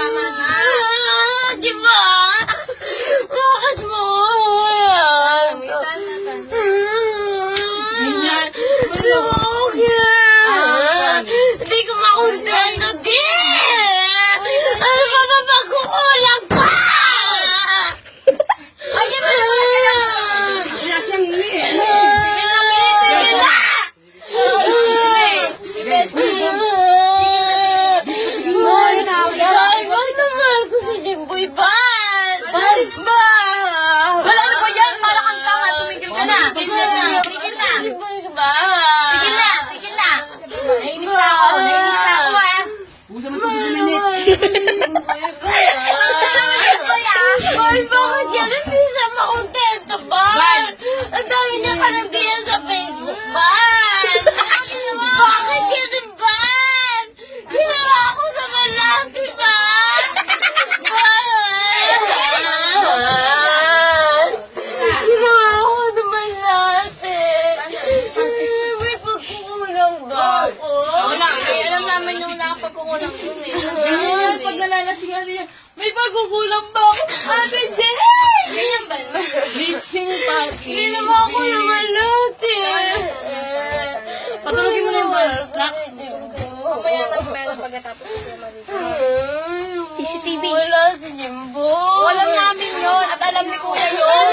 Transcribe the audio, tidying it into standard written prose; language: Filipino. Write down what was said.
tama na. Di ba? Bakit mo? Hindi ko makontento, di! Ano ba ba magkukulang pa? Ay, ba naman kaya mo? Kaya siyang ini eh. Tigil na! Si Bestie. Mahal na mahal ko si Jimboy. Ba't? Wala ano ba yan? Para kang tanga. Tumigil ka na. Tigil na. Jimboy ba? Tigil na. Nainis na ako ah. Busa mo ito, Dominic. Mahal, bakit yan? Hindi siya makontento, Bal? Ang dami niya karamihan sa Facebook, Bal! Bakit yan, Bal? Ginawa ko naman lahat, di ba? Bal! Ginawa ko naman lahat eh. May pagkukulang ba ako? Wala. Ay, alam naman yung wala kang pagkukulang dun eh. Ganyan, pag nalalasing niya, may pagkukulang ba ako? Ate Jen! Ganyan ba? Mixing party. Ginawa ko naman lahat eh. Patulogin mo na yung bal. Mamaya na pera pagkatapos ko malito. CCTV. Wala si Jimbo. Alam namin yun at alam ni Kuya yun.